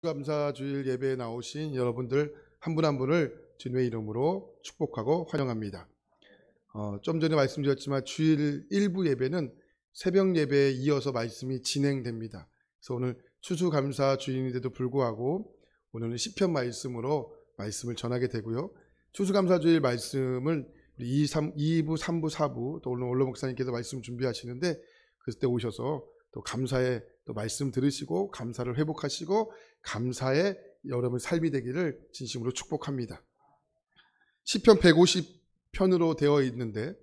감사 주일 예배에 나오신 여러분들 한 분 한 분을 주님의 이름으로 축복하고 환영합니다. 좀 전에 말씀드렸지만 주일 일부 예배는 새벽 예배에 이어서 말씀이 진행됩니다. 그래서 오늘 추수감사 주일인데도 불구하고 오늘은 시편 말씀으로 말씀을 전하게 되고요. 추수감사 주일 말씀을 2부, 3부, 4부 또 오늘 원로 목사님께서 말씀 준비하시는데 그때 오셔서 또 감사의 또 말씀 들으시고 감사를 회복하시고 감사의 여러분 삶이 되기를 진심으로 축복합니다. 시편 150편으로 되어 있는데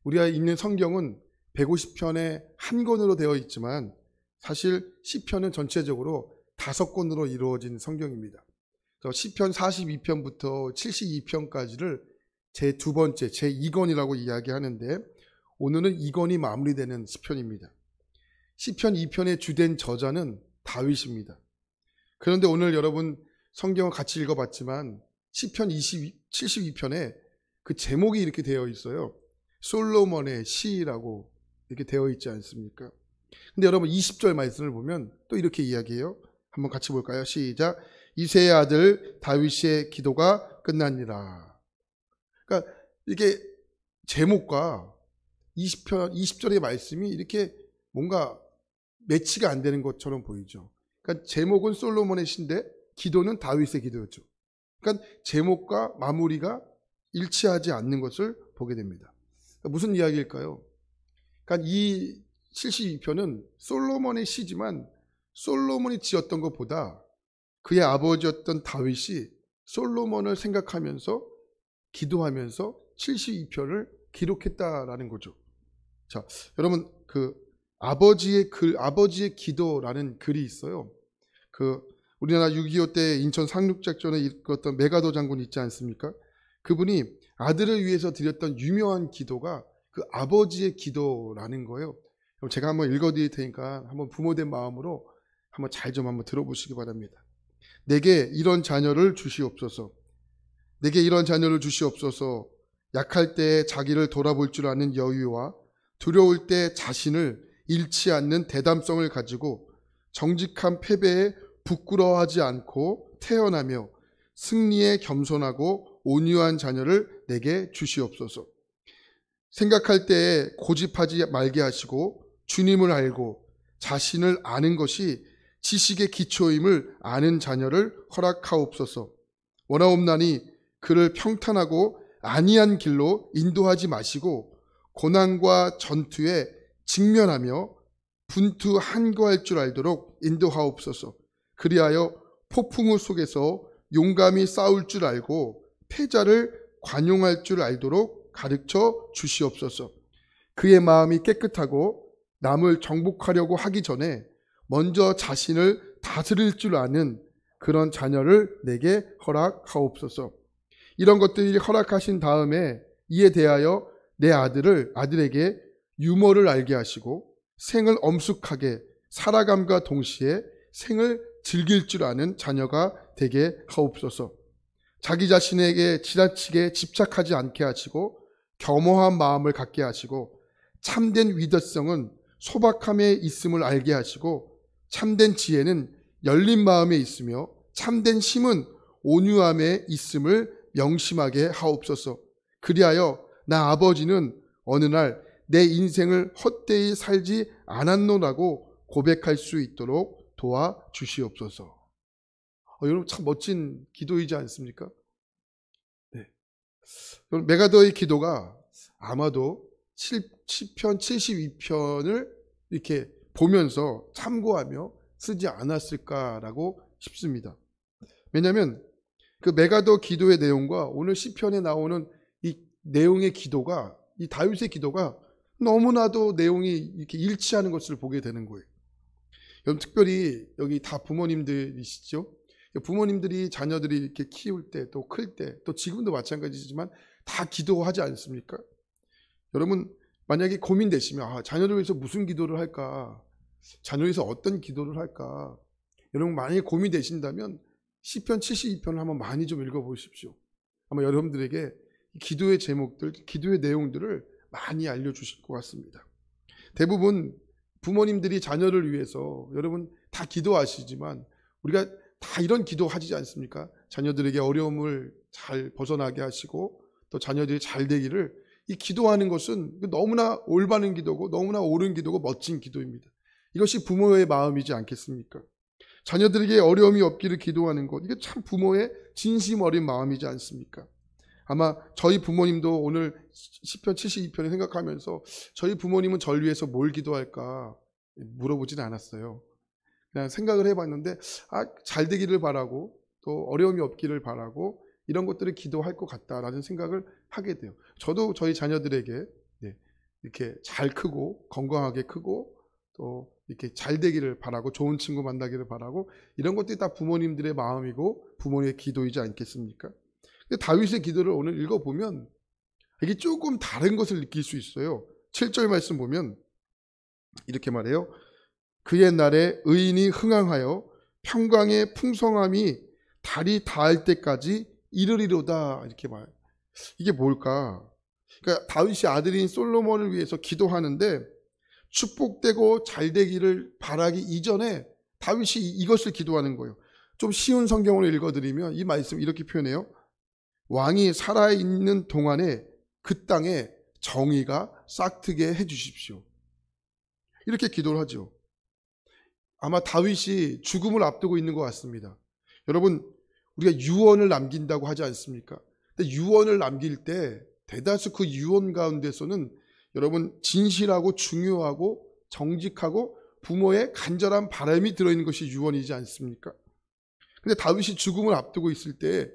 우리가 읽는 성경은 150편의 한 권으로 되어 있지만 사실 시편은 전체적으로 5권으로 이루어진 성경입니다. 그래서 시편 42편부터 72편까지를 제 두 번째, 제 2권이라고 이야기하는데 오늘은 2권이 마무리되는 시편입니다. 시편 2편의 주된 저자는 다윗입니다. 그런데 오늘 여러분 성경을 같이 읽어봤지만 시편 72편에 그 제목이 이렇게 되어 있어요. 솔로몬의 시라고 이렇게 되어 있지 않습니까? 근데 여러분 20절 말씀을 보면 또 이렇게 이야기해요. 한번 같이 볼까요? 시작. 이새의 아들 다윗의 기도가 끝나니라. 그러니까 이게 제목과 20절의 말씀이 이렇게 뭔가 매치가 안 되는 것처럼 보이죠. 그러니까 제목은 솔로몬의 시인데 기도는 다윗의 기도였죠. 그러니까 제목과 마무리가 일치하지 않는 것을 보게 됩니다. 그러니까 무슨 이야기일까요? 그러니까 이 72편은 솔로몬의 시지만 솔로몬이 지었던 것보다 그의 아버지였던 다윗이 솔로몬을 생각하면서 기도하면서 72편을 기록했다라는 거죠. 자, 여러분 아버지의 기도라는 글이 있어요. 우리나라 6.25 때 인천 상륙작전에 이끌었던 메가더 장군 있지 않습니까? 그분이 아들을 위해서 드렸던 유명한 기도가 그 아버지의 기도라는 거예요. 그럼 제가 한번 읽어드릴 테니까 한번 부모된 마음으로 한번 잘 좀 한번 들어보시기 바랍니다. 내게 이런 자녀를 주시옵소서. 내게 이런 자녀를 주시옵소서. 약할 때 자기를 돌아볼 줄 아는 여유와 두려울 때 자신을 잃지 않는 대담성을 가지고 정직한 패배에 부끄러워하지 않고 태어나며 승리에 겸손하고 온유한 자녀를 내게 주시옵소서. 생각할 때에 고집하지 말게 하시고 주님을 알고 자신을 아는 것이 지식의 기초임을 아는 자녀를 허락하옵소서. 원하옵나니 그를 평탄하고 안이한 길로 인도하지 마시고 고난과 전투에 직면하며 분투 한거할 줄 알도록 인도하옵소서. 그리하여 폭풍우 속에서 용감히 싸울 줄 알고 패자를 관용할 줄 알도록 가르쳐 주시옵소서. 그의 마음이 깨끗하고 남을 정복하려고 하기 전에 먼저 자신을 다스릴 줄 아는 그런 자녀를 내게 허락하옵소서. 이런 것들이 허락하신 다음에 이에 대하여 내 아들에게 유머를 알게 하시고 생을 엄숙하게 살아감과 동시에 생을 즐길 줄 아는 자녀가 되게 하옵소서. 자기 자신에게 지나치게 집착하지 않게 하시고 겸허한 마음을 갖게 하시고 참된 위대성은 소박함에 있음을 알게 하시고 참된 지혜는 열린 마음에 있으며 참된 힘은 온유함에 있음을 명심하게 하옵소서. 그리하여 나 아버지는 어느 날 내 인생을 헛되이 살지 않았노라고 고백할 수 있도록 도와주시옵소서. 여러분 참 멋진 기도이지 않습니까? 네. 메가더의 기도가 아마도 시편 72편을 이렇게 보면서 참고하며 쓰지 않았을까라고 싶습니다. 왜냐하면 그 메가더 기도의 내용과 오늘 시편에 나오는 이 내용의 기도가 이 다윗의 기도가 너무나도 내용이 이렇게 일치하는 것을 보게 되는 거예요. 여러분 특별히 여기 다 부모님들이시죠? 부모님들이 자녀들이 이렇게 키울 때 또 클 때 또 지금도 마찬가지지만 다 기도하지 않습니까? 여러분 만약에 고민되시면 자녀를 위해서 무슨 기도를 할까? 자녀를 위해서 어떤 기도를 할까? 여러분 만약에 고민되신다면 시편 72편을 한번 많이 좀 읽어보십시오. 아마 여러분들에게 기도의 제목들, 기도의 내용들을 많이 알려주실 것 같습니다. 대부분 부모님들이 자녀를 위해서 여러분 다 기도하시지만 우리가 다 이런 기도 하지 않습니까? 자녀들에게 어려움을 잘 벗어나게 하시고 또 자녀들이 잘 되기를, 이 기도하는 것은 너무나 올바른 기도고 너무나 옳은 기도고 멋진 기도입니다. 이것이 부모의 마음이지 않겠습니까? 자녀들에게 어려움이 없기를 기도하는 것, 이게 참 부모의 진심 어린 마음이지 않습니까? 아마 저희 부모님도 오늘 시편 72편을 생각하면서 저희 부모님은 저를 위해서 뭘 기도할까 물어보진 않았어요. 그냥 생각을 해봤는데 잘 되기를 바라고 또 어려움이 없기를 바라고 이런 것들을 기도할 것 같다라는 생각을 하게 돼요. 저도 저희 자녀들에게 이렇게 잘 크고 건강하게 크고 또 이렇게 잘 되기를 바라고 좋은 친구 만나기를 바라고, 이런 것들이 다 부모님들의 마음이고 부모님의 기도이지 않겠습니까? 근데 다윗의 기도를 오늘 읽어보면 이게 조금 다른 것을 느낄 수 있어요. 7절 말씀 보면 이렇게 말해요. 그의 날에 의인이 흥황하여 평강의 풍성함이 달이 닿을 때까지 이르리로다, 이렇게 말해요. 이게 뭘까? 그러니까 다윗이 아들인 솔로몬을 위해서 기도하는데 축복되고 잘 되기를 바라기 이전에 다윗이 이것을 기도하는 거예요. 좀 쉬운 성경으로 읽어드리면 이 말씀 이렇게 표현해요. 왕이 살아있는 동안에 그 땅에 정의가 싹트게 해주십시오. 이렇게 기도를 하죠. 아마 다윗이 죽음을 앞두고 있는 것 같습니다. 여러분, 우리가 유언을 남긴다고 하지 않습니까? 근데 유언을 남길 때 대다수 그 유언 가운데서는 여러분 진실하고 중요하고 정직하고 부모의 간절한 바람이 들어있는 것이 유언이지 않습니까? 근데 다윗이 죽음을 앞두고 있을 때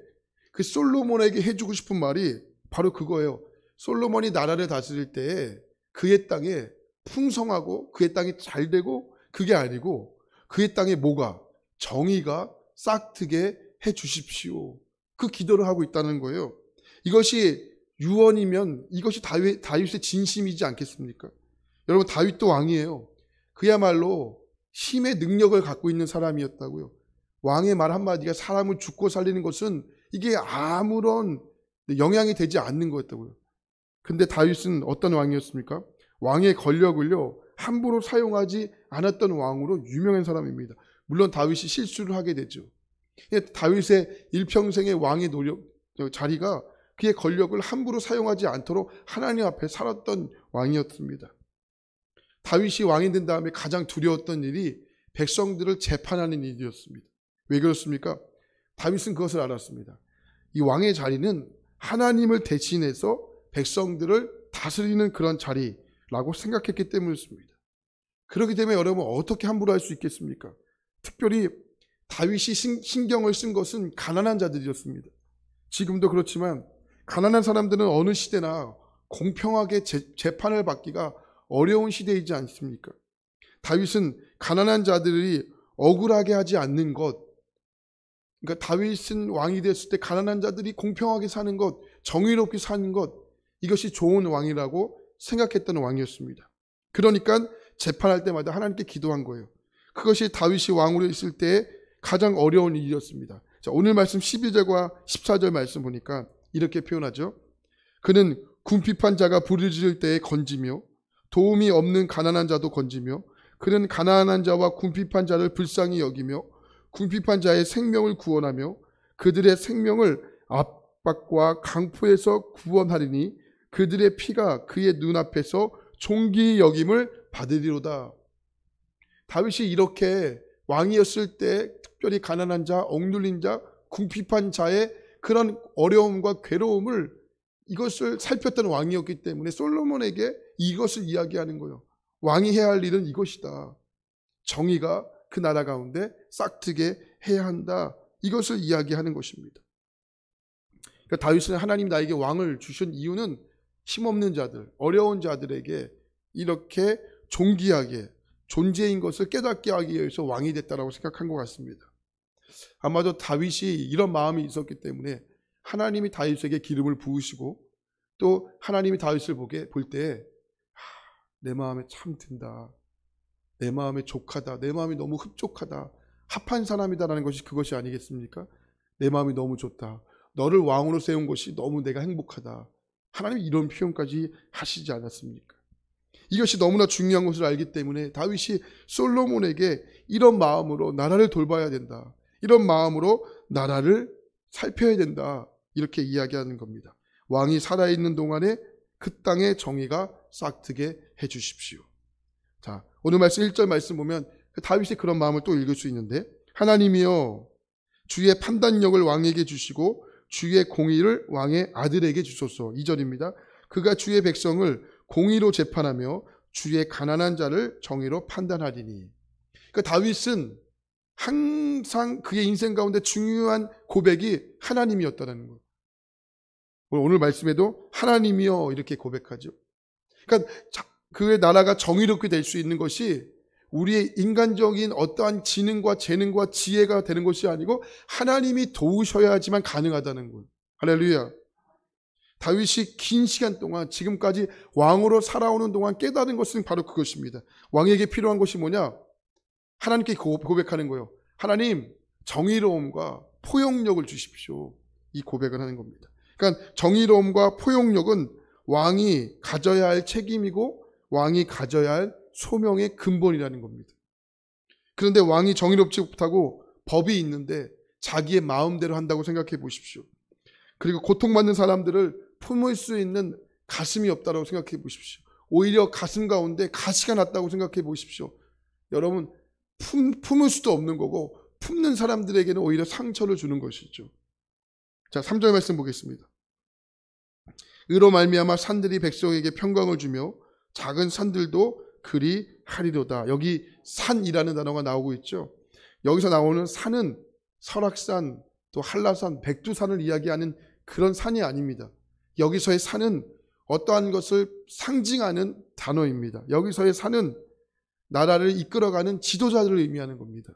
그 솔로몬에게 해주고 싶은 말이 바로 그거예요. 솔로몬이 나라를 다스릴 때 그의 땅에 풍성하고 그의 땅이 잘 되고, 그게 아니고 그의 땅에 뭐가? 정의가 싹트게 해 주십시오. 그 기도를 하고 있다는 거예요. 이것이 유언이면 이것이 다윗의 진심이지 않겠습니까? 여러분, 다윗도 왕이에요. 그야말로 힘의 능력을 갖고 있는 사람이었다고요. 왕의 말 한마디가 사람을 죽고 살리는 것은 이게 아무런 영향이 되지 않는 거였다고요. 근데 다윗은 어떤 왕이었습니까? 왕의 권력을요 함부로 사용하지 않았던 왕으로 유명한 사람입니다. 물론 다윗이 실수를 하게 되죠. 다윗의 일평생의 왕의 자리가 그의 권력을 함부로 사용하지 않도록 하나님 앞에 살았던 왕이었습니다. 다윗이 왕이 된 다음에 가장 두려웠던 일이 백성들을 재판하는 일이었습니다. 왜 그렇습니까? 다윗은 그것을 알았습니다. 이 왕의 자리는 하나님을 대신해서 백성들을 다스리는 그런 자리라고 생각했기 때문이었습니다. 그렇기 때문에 여러분, 어떻게 함부로 할 수 있겠습니까? 특별히 다윗이 신경을 쓴 것은 가난한 자들이었습니다. 지금도 그렇지만 가난한 사람들은 어느 시대나 공평하게 재판을 받기가 어려운 시대이지 않습니까? 다윗은 가난한 자들이 억울하게 하지 않는 것, 그러니까 다윗은 왕이 됐을 때 가난한 자들이 공평하게 사는 것, 정의롭게 사는 것, 이것이 좋은 왕이라고 생각했던 왕이었습니다. 그러니까 재판할 때마다 하나님께 기도한 거예요. 그것이 다윗이 왕으로 있을 때 가장 어려운 일이었습니다. 자, 오늘 말씀 12절과 14절 말씀 보니까 이렇게 표현하죠. 그는 궁핍한 자가 부르짖을 때에 건지며 도움이 없는 가난한 자도 건지며, 그는 가난한 자와 궁핍한 자를 불쌍히 여기며 궁핍한 자의 생명을 구원하며 그들의 생명을 압박과 강포에서 구원하리니 그들의 피가 그의 눈앞에서 존귀 여김을 받으리로다. 다윗이 이렇게 왕이었을 때 특별히 가난한 자, 억눌린 자, 궁핍한 자의 그런 어려움과 괴로움을 이것을 살폈던 왕이었기 때문에 솔로몬에게 이것을 이야기하는 거예요. 왕이 해야 할 일은 이것이다. 정의가 그 나라 가운데 싹트게 해야 한다. 이것을 이야기하는 것입니다. 그러니까 다윗은 하나님 나에게 왕을 주신 이유는 힘없는 자들, 어려운 자들에게 이렇게 존귀하게 존재인 것을 깨닫게 하기 위해서 왕이 됐다라고 생각한 것 같습니다. 아마도 다윗이 이런 마음이 있었기 때문에 하나님이 다윗에게 기름을 부으시고 또 하나님이 다윗을 볼 때 내 마음에 참 든다. 내 마음에 족하다. 내 마음이 너무 흡족하다. 합한 사람이다라는 것이 그것이 아니겠습니까? 내 마음이 너무 좋다. 너를 왕으로 세운 것이 너무 내가 행복하다. 하나님이 이런 표현까지 하시지 않았습니까? 이것이 너무나 중요한 것을 알기 때문에 다윗이 솔로몬에게 이런 마음으로 나라를 돌봐야 된다. 이런 마음으로 나라를 살펴야 된다. 이렇게 이야기하는 겁니다. 왕이 살아있는 동안에 그 땅의 정의가 싹트게 해주십시오. 자, 오늘 말씀 1절 말씀 보면 다윗이 그런 마음을 또 읽을 수 있는데, 하나님이여 주의 판단력을 왕에게 주시고 주의 공의를 왕의 아들에게 주소서. 2절입니다. 그가 주의 백성을 공의로 재판하며 주의 가난한 자를 정의로 판단하리니. 그러니까 다윗은 항상 그의 인생 가운데 중요한 고백이 하나님이었다는 거예요. 오늘 말씀에도 하나님이여 이렇게 고백하죠. 그러니까 그의 나라가 정의롭게 될 수 있는 것이 우리의 인간적인 어떠한 지능과 재능과 지혜가 되는 것이 아니고 하나님이 도우셔야지만 가능하다는 거예요. 할렐루야. 다윗이 긴 시간 동안 지금까지 왕으로 살아오는 동안 깨달은 것은 바로 그것입니다. 왕에게 필요한 것이 뭐냐? 하나님께 고백하는 거예요. 하나님, 정의로움과 포용력을 주십시오. 이 고백을 하는 겁니다. 그러니까 정의로움과 포용력은 왕이 가져야 할 책임이고 왕이 가져야 할 소명의 근본이라는 겁니다. 그런데 왕이 정의롭지 못하고 법이 있는데 자기의 마음대로 한다고 생각해 보십시오. 그리고 고통받는 사람들을 품을 수 있는 가슴이 없다고 생각해 보십시오. 오히려 가슴 가운데 가시가 났다고 생각해 보십시오. 여러분, 품을 수도 없는 거고 품는 사람들에게는 오히려 상처를 주는 것이죠. 자, 3절 말씀 보겠습니다. 의로 말미암아 산들이 백성에게 평강을 주며 작은 산들도 그리 하리로다. 여기 산이라는 단어가 나오고 있죠. 여기서 나오는 산은 설악산, 또 한라산, 백두산을 이야기하는 그런 산이 아닙니다. 여기서의 산은 어떠한 것을 상징하는 단어입니다. 여기서의 산은 나라를 이끌어가는 지도자들을 의미하는 겁니다.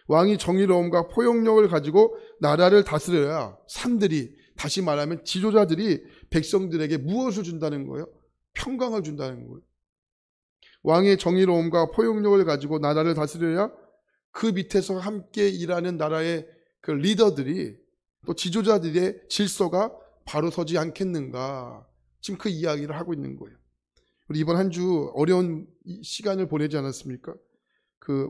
왕이 정의로움과 포용력을 가지고 나라를 다스려야 산들이, 다시 말하면 지도자들이 백성들에게 무엇을 준다는 거예요? 평강을 준다는 거예요. 왕의 정의로움과 포용력을 가지고 나라를 다스려야 그 밑에서 함께 일하는 나라의 그 리더들이, 또 지도자들의 질서가 바로 서지 않겠는가. 지금 그 이야기를 하고 있는 거예요. 우리 이번 한 주 어려운 시간을 보내지 않았습니까?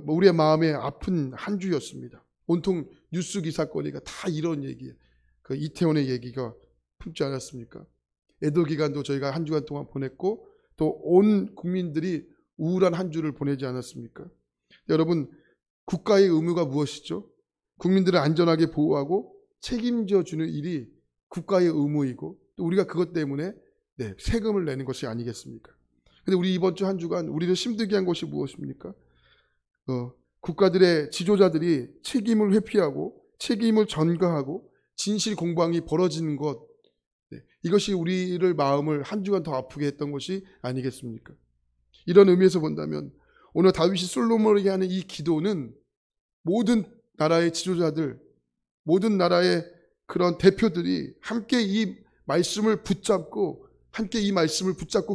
우리의 마음에 아픈 한 주였습니다. 온통 뉴스 기사거리가 다 이런 얘기예요. 그 이태원의 얘기가 품지 않았습니까? 애도 기간도 저희가 한 주간 동안 보냈고 또 온 국민들이 우울한 한 주를 보내지 않았습니까? 여러분, 국가의 의무가 무엇이죠? 국민들을 안전하게 보호하고 책임져 주는 일이 국가의 의무이고 또 우리가 그것 때문에 세금을 내는 것이 아니겠습니까? 근데 우리 이번 주 한 주간 우리를 힘들게 한 것이 무엇입니까? 국가들의 지도자들이 책임을 회피하고 책임을 전가하고 진실 공방이 벌어지는 것, 이것이 우리를 마음을 한 주간 더 아프게 했던 것이 아니겠습니까? 이런 의미에서 본다면 오늘 다윗이 솔로몬에게 하는 이 기도는 모든 나라의 지도자들, 모든 나라의 그런 대표들이 함께 이 말씀을 붙잡고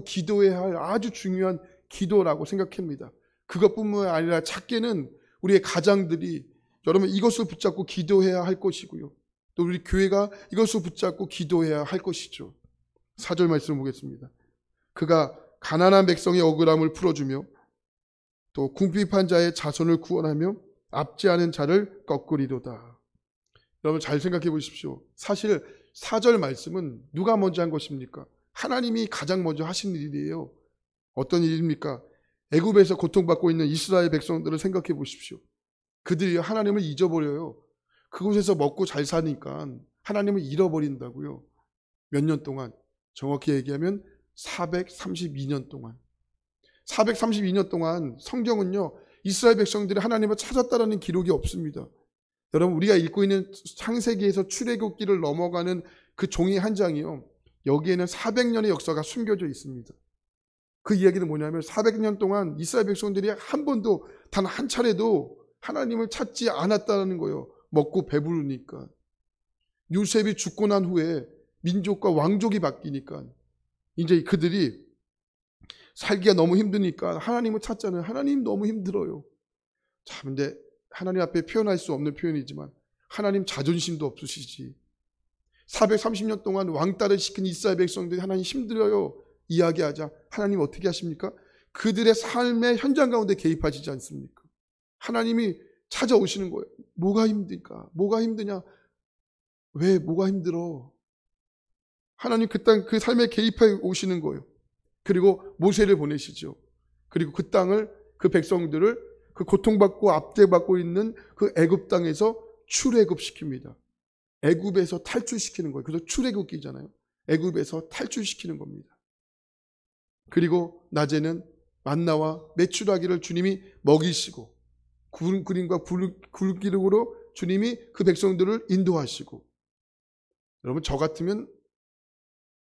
기도해야 할 아주 중요한 기도라고 생각합니다. 그것뿐만 아니라 작게는 우리의 가장들이 여러분 이것을 붙잡고 기도해야 할 것이고요. 또 우리 교회가 이것을 붙잡고 기도해야 할 것이죠. 4절 말씀 보겠습니다. 그가 가난한 백성의 억울함을 풀어주며 또 궁핍한 자의 자손을 구원하며 압제하는 자를 꺾으리로다. 여러분 잘 생각해 보십시오. 사실 4절 말씀은 누가 먼저 한 것입니까? 하나님이 가장 먼저 하신 일이에요. 어떤 일입니까? 애굽에서 고통받고 있는 이스라엘 백성들을 생각해 보십시오. 그들이 하나님을 잊어버려요. 그곳에서 먹고 잘 사니까 하나님을 잃어버린다고요. 몇 년 동안, 정확히 얘기하면 432년 동안. 432년 동안 성경은요, 이스라엘 백성들이 하나님을 찾았다라는 기록이 없습니다. 여러분, 우리가 읽고 있는 창세기에서 출애굽기를 넘어가는 그 종이 한 장이요, 여기에는 400년의 역사가 숨겨져 있습니다. 그 이야기는 뭐냐면 400년 동안 이스라엘 백성들이 한 번도, 단 한 차례도 하나님을 찾지 않았다는 거예요. 먹고 배부르니까. 요셉이 죽고 난 후에 민족과 왕족이 바뀌니까 이제 그들이 살기가 너무 힘드니까 하나님을 찾잖아요. 하나님 너무 힘들어요. 자, 근데 하나님 앞에 표현할 수 없는 표현이지만 하나님 자존심도 없으시지. 430년 동안 왕따를 시킨 이스라엘 백성들이 하나님 힘들어요 이야기하자 하나님 어떻게 하십니까? 그들의 삶의 현장 가운데 개입하시지 않습니까? 하나님이 찾아오시는 거예요. 뭐가 힘들까? 뭐가 힘드냐? 왜 뭐가 힘들어? 하나님 그 땅, 그 삶에 개입해 오시는 거예요. 그리고 모세를 보내시죠. 그리고 그 땅을, 그 백성들을 그 고통받고 압제받고 있는 그 애굽 땅에서 출애굽시킵니다. 애굽에서 탈출시키는 거예요. 그래서 출애굽기잖아요. 애굽에서 탈출시키는 겁니다. 그리고 낮에는 만나와 메추라기를 주님이 먹이시고 구름과 불기둥으로 주님이 그 백성들을 인도하시고. 여러분 저 같으면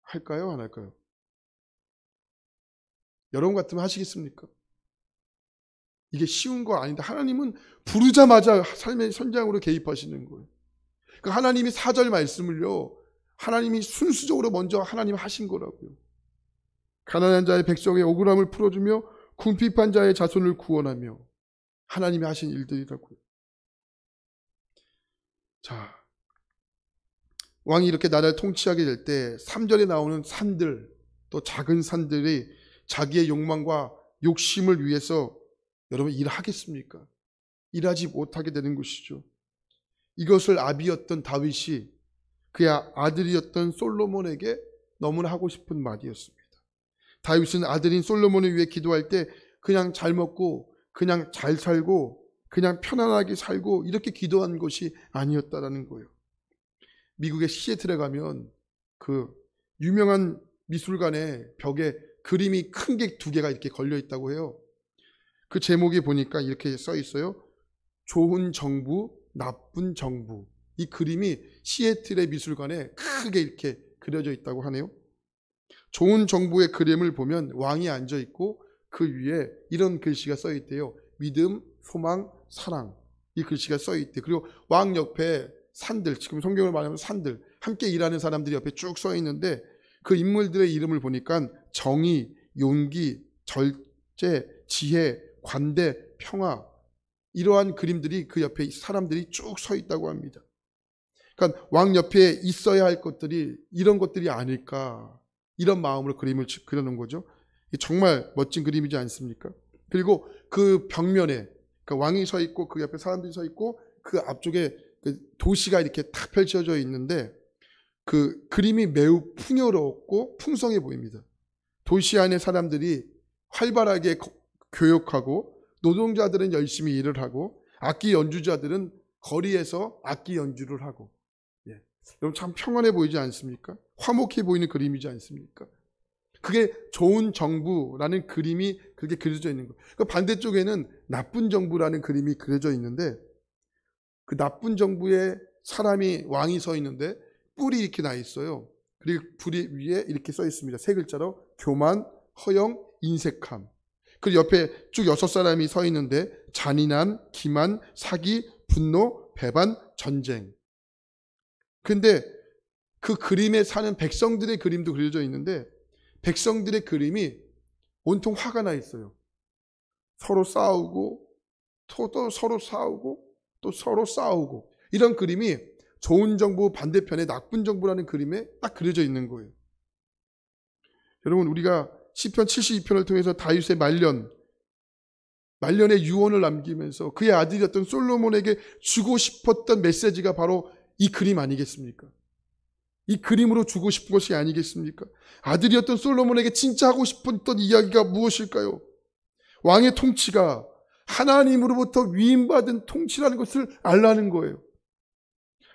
할까요? 안 할까요? 여러분 같으면 하시겠습니까? 이게 쉬운 거 아닌데 하나님은 부르자마자 삶의 현장으로 개입하시는 거예요. 그러니까 하나님이 4절 말씀을요, 하나님이 순수적으로 먼저 하나님 하신 거라고요. 가난한 자의 백성의 억울함을 풀어주며 궁핍한 자의 자손을 구원하며 하나님이 하신 일들이라고요. 자, 왕이 이렇게 나라를 통치하게 될 때 3절에 나오는 산들, 또 작은 산들이 자기의 욕망과 욕심을 위해서 여러분 일하겠습니까? 일하지 못하게 되는 것이죠. 이것을 아비였던 다윗이 그의 아들이었던 솔로몬에게 너무나 하고 싶은 말이었습니다. 다윗은 아들인 솔로몬을 위해 기도할 때 그냥 잘 먹고 그냥 잘 살고 그냥 편안하게 살고 이렇게 기도한 것이 아니었다라는 거예요. 미국의 시애틀에 가면 그 유명한 미술관의 벽에 그림이 큰 게 2개가 이렇게 걸려 있다고 해요. 그 제목에 보니까 이렇게 써 있어요. 좋은 정부, 나쁜 정부. 이 그림이 시애틀의 미술관에 크게 이렇게 그려져 있다고 하네요. 좋은 정부의 그림을 보면 왕이 앉아 있고 그 위에 이런 글씨가 써 있대요. 믿음, 소망, 사랑. 이 글씨가 써 있대. 그리고 왕 옆에 산들, 지금 성경을 말하면 산들, 함께 일하는 사람들이 옆에 쭉 써 있는데 그 인물들의 이름을 보니까 정의, 용기, 절제, 지혜, 관대, 평화, 이러한 그림들이 그 옆에 사람들이 쭉 서 있다고 합니다. 그러니까 왕 옆에 있어야 할 것들이 이런 것들이 아닐까, 이런 마음으로 그림을 그려놓은 거죠. 정말 멋진 그림이지 않습니까? 그리고 그 벽면에 그러니까 왕이 서 있고 그 옆에 사람들이 서 있고 그 앞쪽에 그 도시가 이렇게 탁 펼쳐져 있는데 그 그림이 매우 풍요롭고 풍성해 보입니다. 도시 안에 사람들이 활발하게 교역하고 노동자들은 열심히 일을 하고 악기 연주자들은 거리에서 악기 연주를 하고, 예. 여러분 참 평안해 보이지 않습니까? 화목해 보이는 그림이지 않습니까? 그게 좋은 정부라는 그림이 그렇게 그려져 있는 거예요. 그 반대쪽에는 나쁜 정부라는 그림이 그려져 있는데 그 나쁜 정부에 사람이 왕이 서 있는데 뿔이 이렇게 나 있어요. 그리고 불 위에 이렇게 써 있습니다. 3글자로 교만, 허영, 인색함. 그리고 옆에 쭉 6사람이 서 있는데 잔인함, 기만, 사기, 분노, 배반, 전쟁. 근데 그 그림에 사는 백성들의 그림도 그려져 있는데 백성들의 그림이 온통 화가 나 있어요. 서로 싸우고 또 서로 싸우고 또 서로 싸우고, 이런 그림이 좋은 정부 반대편에 나쁜 정부라는 그림에 딱 그려져 있는 거예요. 여러분 우리가 시편 72편을 통해서 다윗의 말년의 유언을 남기면서 그의 아들이었던 솔로몬에게 주고 싶었던 메시지가 바로 이 그림 아니겠습니까? 이 그림으로 주고 싶은 것이 아니겠습니까? 아들이었던 솔로몬에게 진짜 하고 싶었던 이야기가 무엇일까요? 왕의 통치가 하나님으로부터 위임받은 통치라는 것을 알라는 거예요.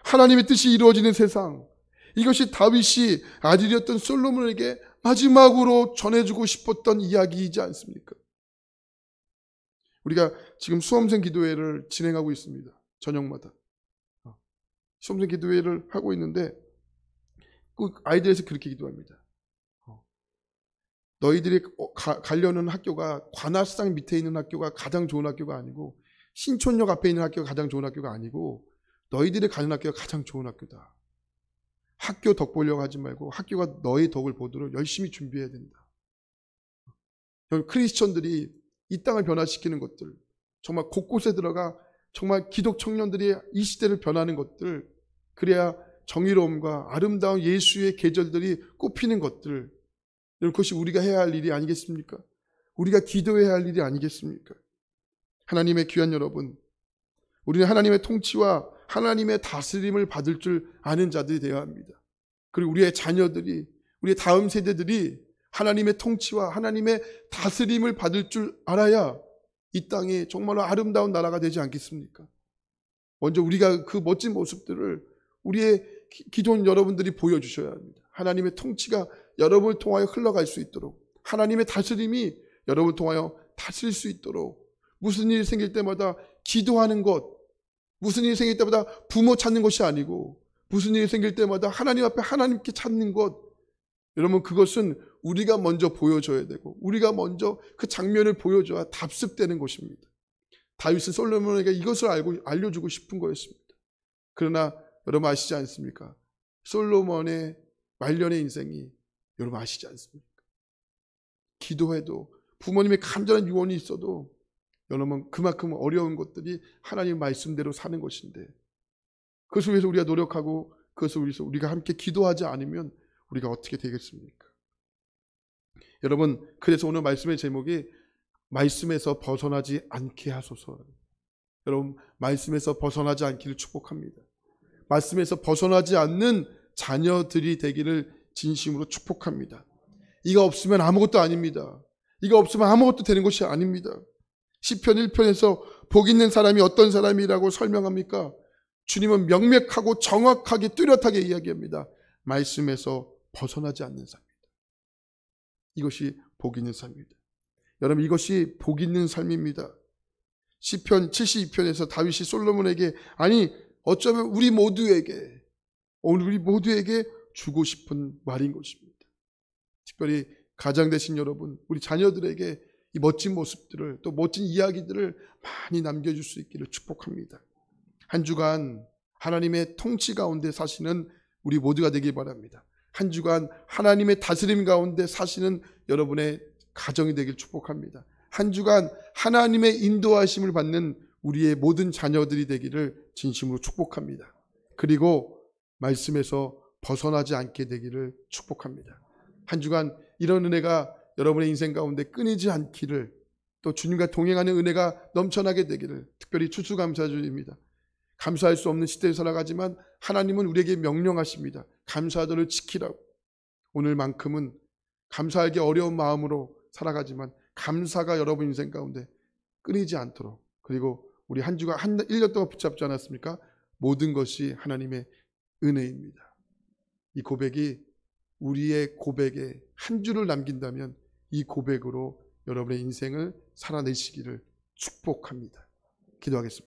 하나님의 뜻이 이루어지는 세상, 이것이 다윗이 아들이었던 솔로몬에게 마지막으로 전해주고 싶었던 이야기이지 않습니까? 우리가 지금 수험생 기도회를 진행하고 있습니다. 저녁마다 수험생 기도회를 하고 있는데 꼭 아이들에서 그렇게 기도합니다. 너희들이 가려는 학교가 관악산 밑에 있는 학교가 가장 좋은 학교가 아니고 신촌역 앞에 있는 학교가 가장 좋은 학교가 아니고 너희들이 가는 학교가 가장 좋은 학교다. 학교 덕 보려고 하지 말고 학교가 너의 덕을 보도록 열심히 준비해야 된다. 크리스천들이 이 땅을 변화시키는 것들, 정말 곳곳에 들어가 정말 기독 청년들이 이 시대를 변하는 것들, 그래야 정의로움과 아름다운 예수의 계절들이 꽃피는 것들, 그것이 우리가 해야 할 일이 아니겠습니까? 우리가 기도해야 할 일이 아니겠습니까? 하나님의 귀한 여러분, 우리는 하나님의 통치와 하나님의 다스림을 받을 줄 아는 자들이 되어야 합니다. 그리고 우리의 자녀들이, 우리의 다음 세대들이 하나님의 통치와 하나님의 다스림을 받을 줄 알아야 이 땅이 정말로 아름다운 나라가 되지 않겠습니까? 먼저 우리가 그 멋진 모습들을 우리의 기존 여러분들이 보여주셔야 합니다. 하나님의 통치가 여러분을 통하여 흘러갈 수 있도록, 하나님의 다스림이 여러분을 통하여 다스릴 수 있도록, 무슨 일이 생길 때마다 기도하는 것, 무슨 일이 생길 때마다 부모 찾는 것이 아니고 무슨 일이 생길 때마다 하나님 앞에 하나님께 찾는 것, 여러분 그것은 우리가 먼저 보여줘야 되고 우리가 먼저 그 장면을 보여줘야 답습되는 것입니다. 다윗은 솔로몬에게 이것을 알려주고 싶은 거였습니다. 그러나 여러분 아시지 않습니까? 솔로몬의 말년의 인생이 여러분 아시지 않습니까? 기도해도 부모님의 간절한 유언이 있어도 여러분 그만큼 어려운 것들이 하나님 말씀대로 사는 것인데, 그것을 위해서 우리가 노력하고 그것을 위해서 우리가 함께 기도하지 않으면 우리가 어떻게 되겠습니까? 여러분, 그래서 오늘 말씀의 제목이 말씀에서 벗어나지 않게 하소서. 여러분, 말씀에서 벗어나지 않기를 축복합니다. 말씀에서 벗어나지 않는 자녀들이 되기를 진심으로 축복합니다. 이거 없으면 아무것도 아닙니다. 이거 없으면 아무것도 되는 것이 아닙니다. 시편 1편에서 복 있는 사람이 어떤 사람이라고 설명합니까? 주님은 명백하고 정확하게 뚜렷하게 이야기합니다. 말씀에서 벗어나지 않는 삶입니다. 이것이 복 있는 삶입니다. 여러분, 이것이 복 있는 삶입니다. 시편 72편에서 다윗이 솔로몬에게, 아니 어쩌면 우리 모두에게 주고 싶은 말인 것입니다. 특별히 가장 되신 여러분, 우리 자녀들에게 이 멋진 모습들을, 또 멋진 이야기들을 많이 남겨줄 수 있기를 축복합니다. 한 주간 하나님의 통치 가운데 사시는 우리 모두가 되길 바랍니다. 한 주간 하나님의 다스림 가운데 사시는 여러분의 가정이 되길 축복합니다. 한 주간 하나님의 인도하심을 받는 우리의 모든 자녀들이 되기를 진심으로 축복합니다. 그리고 말씀에서 벗어나지 않게 되기를 축복합니다. 한 주간 이런 은혜가 여러분의 인생 가운데 끊이지 않기를, 또 주님과 동행하는 은혜가 넘쳐나게 되기를 특별히 추수감사주입니다. 감사할 수 없는 시대에 살아가지만 하나님은 우리에게 명령하십니다. 감사절을 지키라고. 오늘만큼은 감사하기 어려운 마음으로 살아가지만 감사가 여러분 인생 가운데 끊이지 않도록, 그리고 우리 한 주간 1년 동안 붙잡지 않았습니까? 모든 것이 하나님의 은혜입니다. 이 고백이 우리의 고백에 한 줄을 남긴다면 이 고백으로 여러분의 인생을 살아내시기를 축복합니다. 기도하겠습니다.